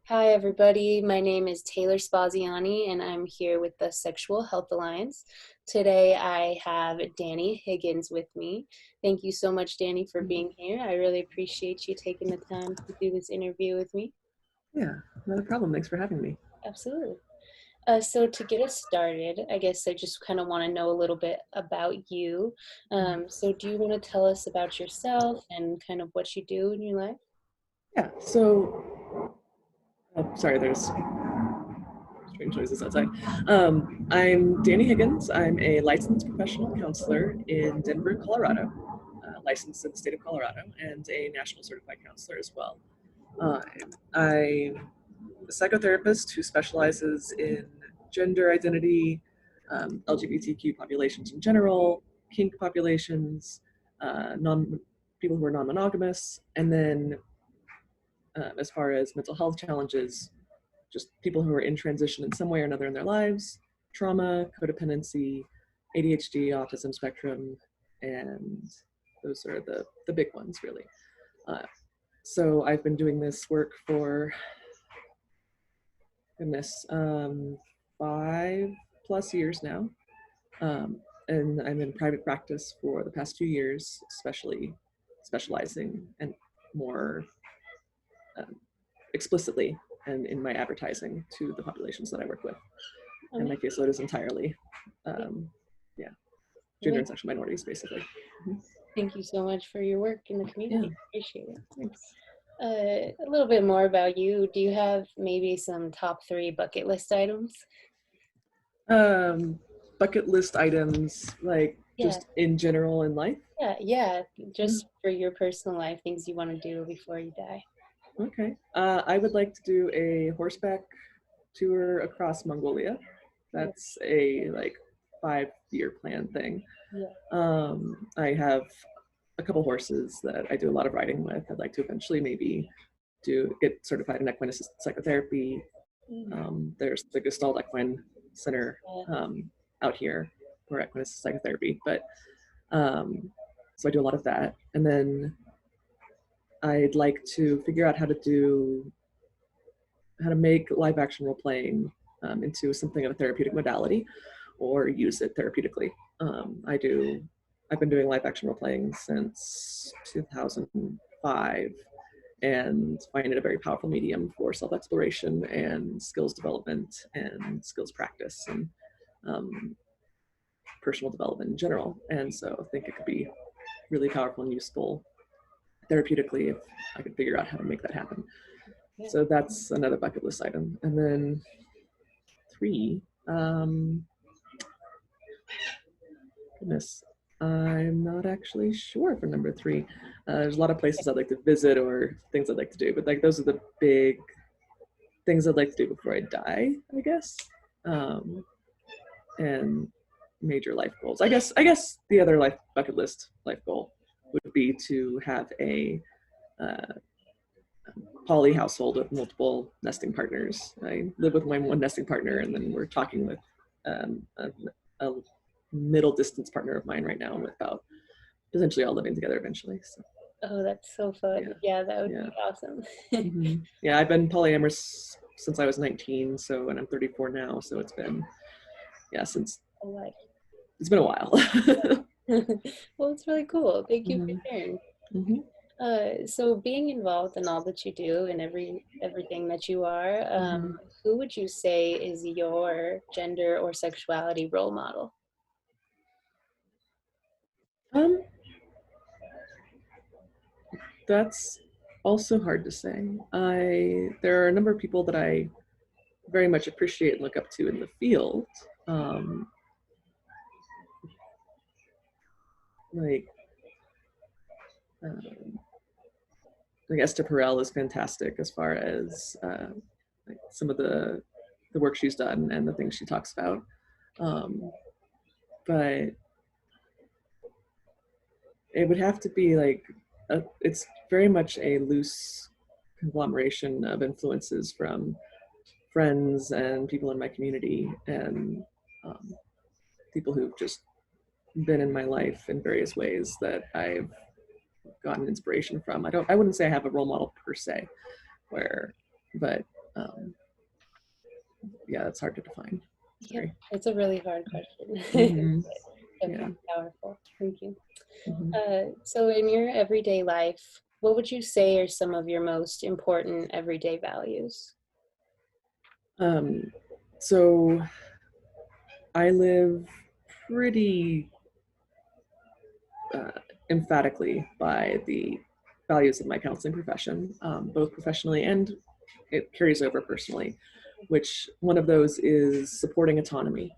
Hi, everybody. My name is Taylor Spaziani, and I'm here with the Sexual Health Alliance. Today, I have Dani Higgins with me. Thank you so much, Dani, for being here. I really appreciate you taking the time to do this interview with me. Yeah, not a problem. Thanks for having me. Absolutely. So to get us started, I guess I just kind of want to know a little bit about you. So do you want to tell us about yourself and kind of what you do in your life? Yeah, sorry, there's strange noises outside. I'm Dani Higgins. I'm a licensed professional counselor in Denver, Colorado, licensed in the state of Colorado, and a national certified counselor as well. I'm a psychotherapist who specializes in gender identity, LGBTQ populations in general, kink populations, people who are non-monogamous, and then as far as mental health challenges, just people who are in transition in some way or another in their lives, trauma, codependency, ADHD, autism spectrum, and those are the big ones, really. Uh, so I've been doing this work for, goodness, 5+ years now. And I'm in private practice for the past 2 years, especially specializing and more um, explicitly and in my advertising to the populations that I work with. And my caseload is entirely, yeah, gender and sexual minorities, basically. Thank you so much for your work in the community. Yeah. Appreciate it. Thanks. A little bit more about you. Do you have maybe some top 3 bucket list items? Bucket list items, like Yeah, just in general in life. yeah. Just for your personal life, things you want to do before you die. Okay. I would like to do a horseback tour across Mongolia. That's a like 5-year plan thing. Yeah. I have a couple horses that I do a lot of riding with. I'd like to eventually maybe get certified in equine assisted psychotherapy. There's the Gestalt Equine Center out here for equine assisted psychotherapy, but so I do a lot of that. And then I'd like to figure out how to make live action role playing into something of a therapeutic modality or use it therapeutically. I've been doing live action role playing since 2005 and find it a very powerful medium for self-exploration and skills development and skills practice and personal development in general. And so I think it could be really powerful and useful therapeutically if I could figure out how to make that happen. Yeah. So that's another bucket list item. And then 3, goodness, I'm not actually sure for number 3. There's a lot of places I'd like to visit or things I'd like to do, but like those are the big things I'd like to do before I die, I guess. And major life goals. I guess the other bucket list life goal would be to have a poly household with multiple nesting partners. I live with my one nesting partner, and then we're talking with a middle distance partner of mine right now about potentially all living together eventually. So. Oh, that's so fun. Yeah, that would be awesome. Yeah, I've been polyamorous since I was 19, and I'm 34 now, so it's been, since it's been a while. Well, it's really cool. Thank you for sharing. So being involved in all that you do and everything that you are, who would you say is your gender or sexuality role model? That's also hard to say. There are a number of people that I very much appreciate and look up to in the field. Like Esther Perel is fantastic as far as like some of the work she's done and the things she talks about. But it would have to be like, it's very much a loose conglomeration of influences from friends and people in my community and people who've just been in my life in various ways that I've gotten inspiration from. I wouldn't say I have a role model per se, but um, yeah, it's hard to define. Yeah, Sorry. it's a really hard question. Mm-hmm. Yeah. Definitely powerful. Thank you. Mm-hmm. So in your everyday life, what would you say are some of your most important everyday values? Um, so I live pretty uh, emphatically by the values of my counseling profession, both professionally and it carries over personally, which one of those is supporting autonomy.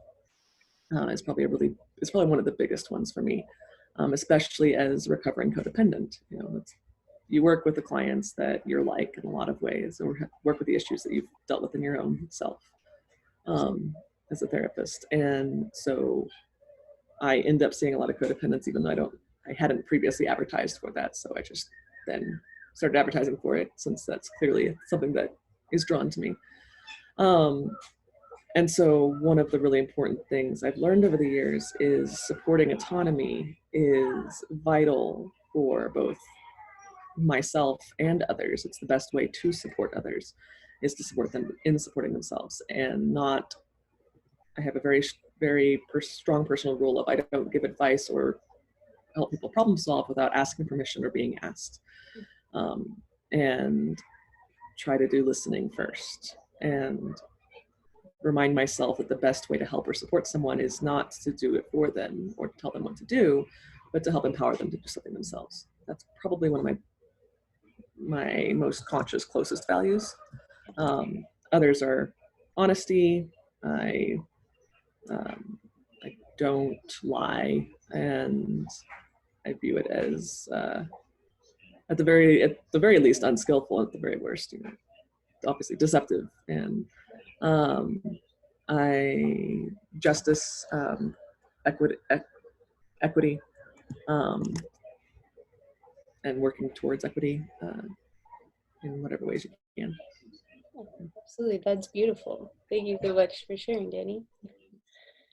Is probably it's probably one of the biggest ones for me, especially as a recovering codependent. You know, you work with the clients that you're like in a lot of ways, or work with the issues that you've dealt with in your own self um, as a therapist. And so I end up seeing a lot of codependence, even though I hadn't previously advertised for that. So I just then started advertising for it, since that's clearly something that is drawn to me. Um, and so one of the really important things I've learned over the years is supporting autonomy is vital for both myself and others. It's the best way to support others is to support them in supporting themselves, and not, I have a very strong personal rule of I don't give advice or help people problem solve without asking permission or being asked. And try to do listening first, and remind myself that the best way to help or support someone is not to do it for them or tell them what to do, but to help empower them to do something themselves. That's probably one of my most conscious, closest values. Others are honesty. Um, I don't lie, and I view it as at the very least unskillful, at the very worst, you know, obviously deceptive. And um, I justice, equity, um, and working towards equity in whatever ways you can. Yeah, absolutely, that's beautiful. Thank you so much for sharing, Danny.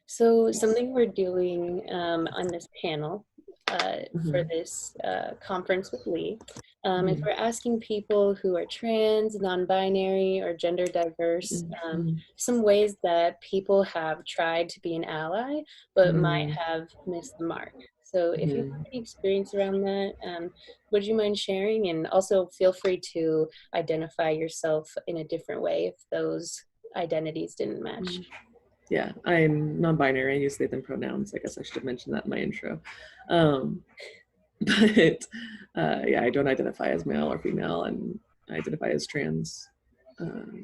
So something we're doing on this panel for Mm-hmm. this conference with Lee is Mm-hmm. we're asking people who are trans, non-binary, or gender diverse Mm-hmm. some ways that people have tried to be an ally but might Mm-hmm. have missed the mark. So if you Mm-hmm. have any experience around that, would you mind sharing? And also feel free to identify yourself in a different way if those identities didn't match. Yeah, I'm non-binary. I use they them pronouns. I guess I should have mentioned that in my intro. Um, but yeah, I don't identify as male or female, and I identify as trans, um,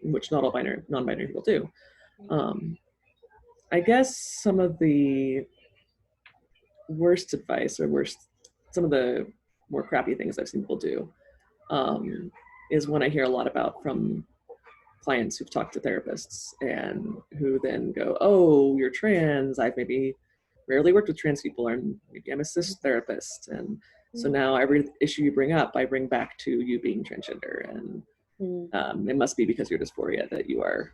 which not all non-binary people do. Um, I guess some of the worst advice or some of the more crappy things I've seen people do um, is one I hear a lot about from clients who've talked to therapists and who then go, "Oh, you're trans. I've maybe rarely worked with trans people, and maybe I'm a cis therapist, and so now every issue you bring up, I bring back to you being transgender, and it must be because you're dysphoria that you are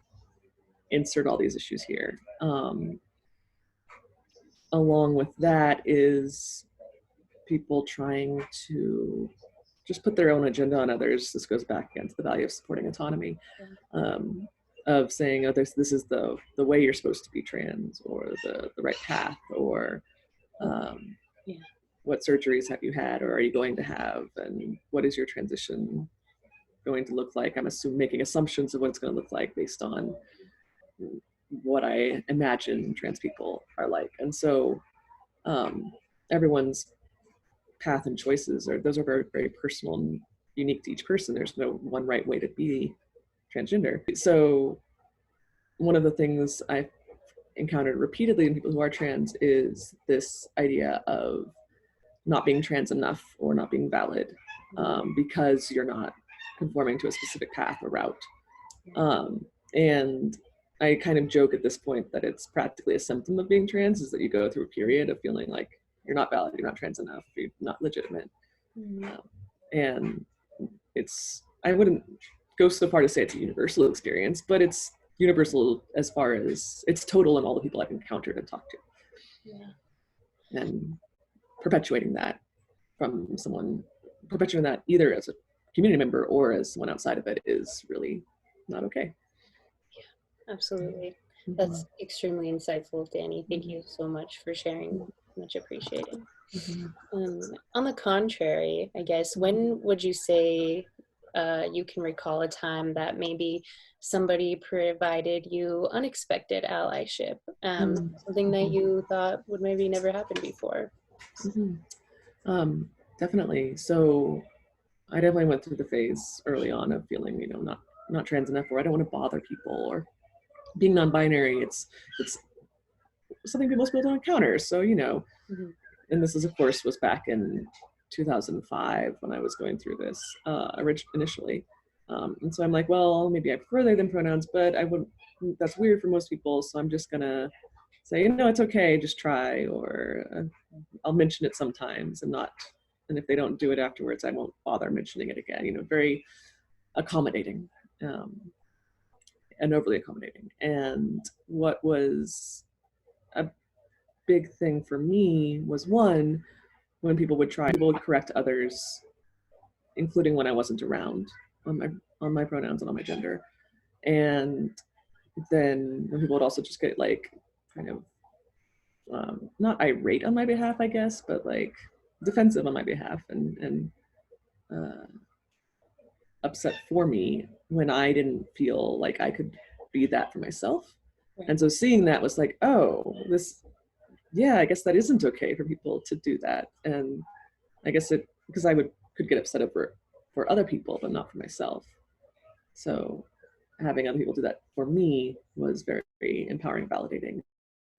insert all these issues here." Along with that is people trying to just put their own agenda on others. This goes back again to the value of supporting autonomy, um, of saying, "Oh, this is the way you're supposed to be trans, or the right path, or Yeah. what surgeries have you had, or are you going to have, and what is your transition going to look like?" I'm assuming making assumptions of what it's going to look like based on what I imagine trans people are like, and so everyone's path and choices are those are very very personal and unique to each person. There's no one right way to be transgender. So one of the things I've encountered repeatedly in people who are trans is this idea of not being trans enough or not being valid because you're not conforming to a specific path or route. And I kind of joke at this point that it's practically a symptom of being trans, is that you go through a period of feeling like you're not valid, you're not trans enough, you're not legitimate. And I wouldn't go so far to say it's a universal experience, but it's universal as far as it's total in all the people I've encountered and talked to. And perpetuating that from someone, perpetuating that either as a community member or as someone outside of it is really not okay. Absolutely. Mm-hmm. That's extremely insightful, Dani. Thank Mm-hmm. you so much for sharing. Much appreciated. Mm-hmm. On the contrary, I guess, when would you say you can recall a time that maybe somebody provided you unexpected allyship, something that Mm-hmm. you thought would maybe never happen before? Mm-hmm. Definitely. So I definitely went through the phase early on of feeling, not trans enough, or I don't want to bother people, or being non-binary. It's something most people don't encounter. So Mm-hmm. and this is of course was back in 2005 when I was going through this initially. And so I'm like, well, maybe I prefer they them pronouns, but I wouldn't. That's weird for most people, so I'm just gonna say, it's okay, just try, or I'll mention it sometimes and not. And if they don't do it afterwards, I won't bother mentioning it again. Very accommodating, and overly accommodating. And what was a big thing for me was one, when people would correct others, including when I wasn't around, on my pronouns and on my gender. And then when people would also just get like kind of not irate on my behalf, I guess, but like defensive on my behalf, and uh, upset for me when I didn't feel like I could be that for myself. Right. And so seeing that was like, oh, yeah, I guess that isn't okay for people to do that. And I guess because I could get upset over for other people, but not for myself. So having other people do that for me was very, very empowering, validating,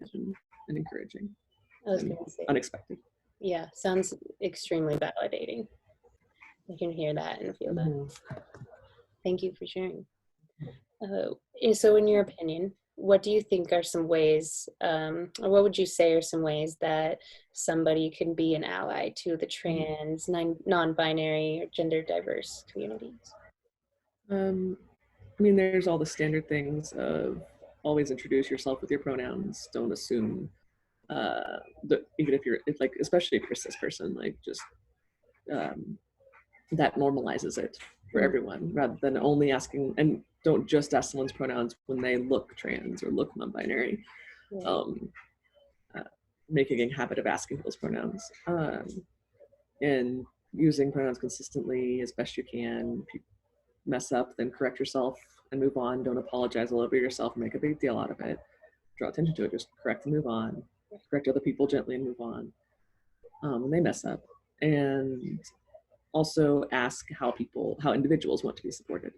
and encouraging, I was and going to say, unexpected. yeah, sounds extremely validating. I can hear that and feel that. Mm-hmm. Thank you for sharing. So, in your opinion, what do you think are some ways, or what would you say are some ways that somebody can be an ally to the trans, non-binary, or gender diverse communities? I mean, there's all the standard things of always introduce yourself with your pronouns. Don't assume that even if like, especially if you're a cis person, like just um, that normalizes it for Mm, everyone rather than only asking, and don't just ask someone's pronouns when they look trans or look non-binary. right. Um, uh, Making a habit of asking those pronouns, and using pronouns consistently as best you can. If you mess up, then correct yourself and move on. Don't apologize all over yourself and make a big deal out of it. Draw attention to it. Just correct and move on. Correct other people gently and move on when they mess up. And also ask how individuals want to be supported.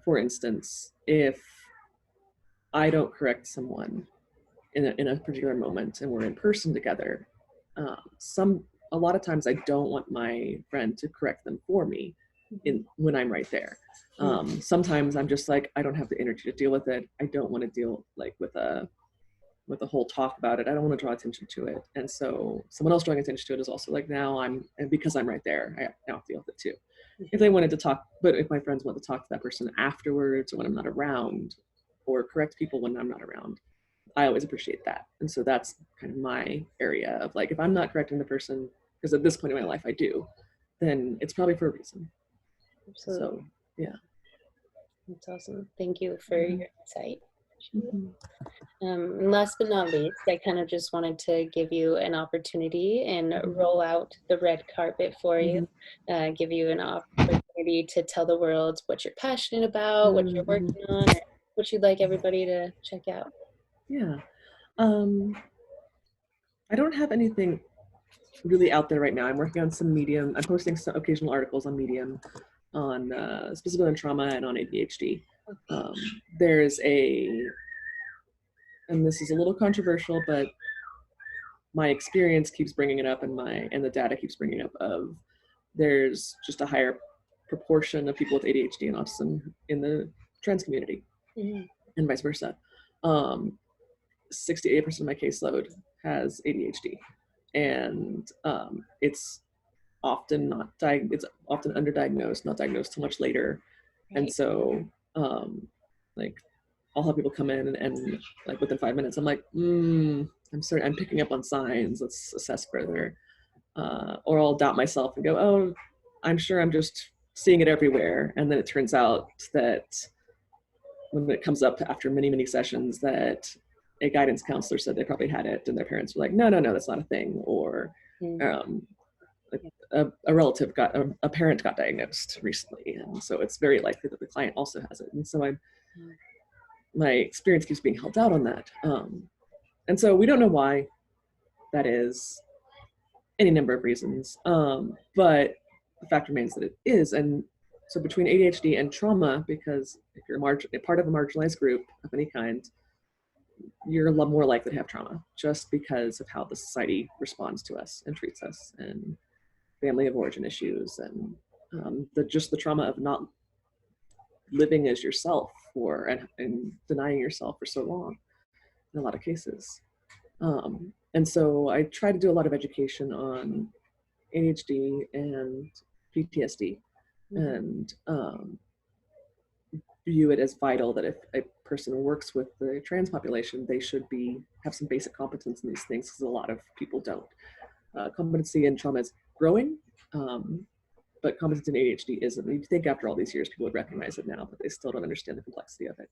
For instance, if I don't correct someone in a particular moment and we're in person together, a lot of times I don't want my friend to correct them for me when I'm right there. Sometimes I'm just like, I don't have the energy to deal with it. I don't want to deal like with a whole talk about it. I don't want to draw attention to it. And so someone else drawing attention to it is also like, and because I'm right there, I now have to deal with it too. If they wanted to talk, but if my friends want to talk to that person afterwards or when I'm not around, or correct people when I'm not around, I always appreciate that. And so that's kind of my area of like, if I'm not correcting the person, because at this point in my life I do, then it's probably for a reason. Absolutely. So yeah. That's awesome. Thank you for your insight. Mm-hmm. And last but not least, I kind of just wanted to give you an opportunity and roll out the red carpet for you, give you an opportunity to tell the world what you're passionate about, what you're working on, or what you'd like everybody to check out. Yeah. I don't have anything really out there right now. I'm working on some Medium. I'm posting some occasional articles on Medium on specifically on trauma and on ADHD. There's and this is a little controversial, but my experience keeps bringing it up, and the data keeps bringing up of there's just a higher proportion of people with ADHD and autism in the trans community, and vice versa. 68% of my caseload has ADHD, and it's often it's often underdiagnosed, not diagnosed till much later. Right. And so like I'll have people come in and like within 5 minutes I'm like, I'm sorry, I'm picking up on signs, let's assess further. Or I'll doubt myself and go, oh, I'm sure I'm just seeing it everywhere. And then it turns out that when it comes up after many, many sessions that a guidance counselor said they probably had it, and their parents were like, no, that's not a thing. Or a relative a parent got diagnosed recently. And so it's very likely that the client also has it. And so my experience keeps being held out on that. And so we don't know why that is, any number of reasons. But the fact remains that it is. And so between ADHD and trauma, because if you're part of a marginalized group of any kind, you're a lot more likely to have trauma just because of how the society responds to us and treats us, and family of origin issues, and the trauma of not living as yourself and denying yourself for so long in a lot of cases. And so I try to do a lot of education on ADHD and PTSD, and view it as vital that if a person works with the trans population, they should have some basic competence in these things, because a lot of people don't. Competency in trauma is growing, but competence in ADHD isn't. You'd think after all these years people would recognize it now, but they still don't understand the complexity of it.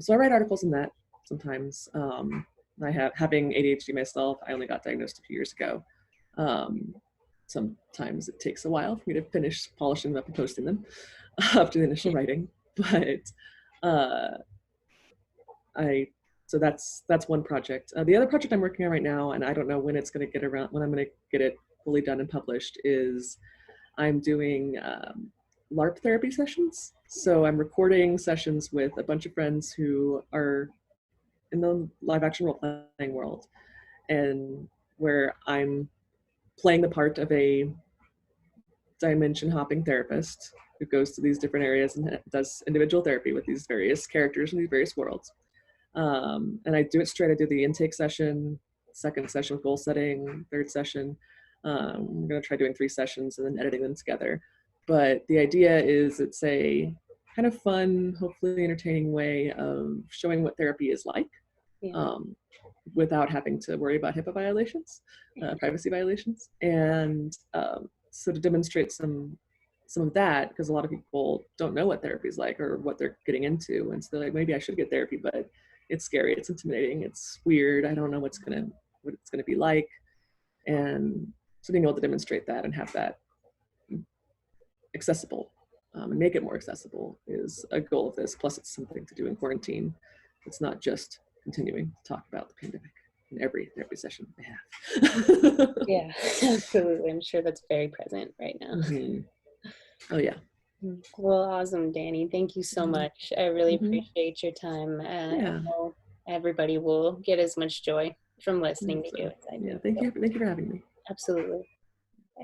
So I write articles in that sometimes. Having ADHD myself, I only got diagnosed a few years ago. Sometimes it takes a while for me to finish polishing them up and posting them after the initial writing, but so that's one project. The other project I'm working on right now, and I don't know when I'm going to get it fully done and published, is I'm doing LARP therapy sessions. So I'm recording sessions with a bunch of friends who are in the live action role playing world, and where I'm playing the part of a dimension hopping therapist who goes to these different areas and does individual therapy with these various characters in these various worlds. And I do it straight. I do the intake session, second session with goal setting, third session. I'm going to try doing 3 sessions and then editing them together. But the idea is it's a kind of fun, hopefully entertaining way of showing what therapy is like, without having to worry about HIPAA violations, privacy violations. And so to demonstrate some of that, because a lot of people don't know what therapy is like or what they're getting into. And so they're like, maybe I should get therapy, but it's scary, it's intimidating, it's weird, I don't know what it's gonna be like. And so being able to demonstrate that and have that accessible, and make it more accessible, is a goal of this. Plus it's something to do in quarantine. It's not just continuing to talk about the pandemic in every session they have. Yeah, absolutely. I'm sure that's very present right now. Mm-hmm. Oh yeah. Well, awesome, Dani. Thank you so much. I really appreciate your time. I know everybody will get as much joy from listening to you as I do. Yeah, thank you for having me. Absolutely.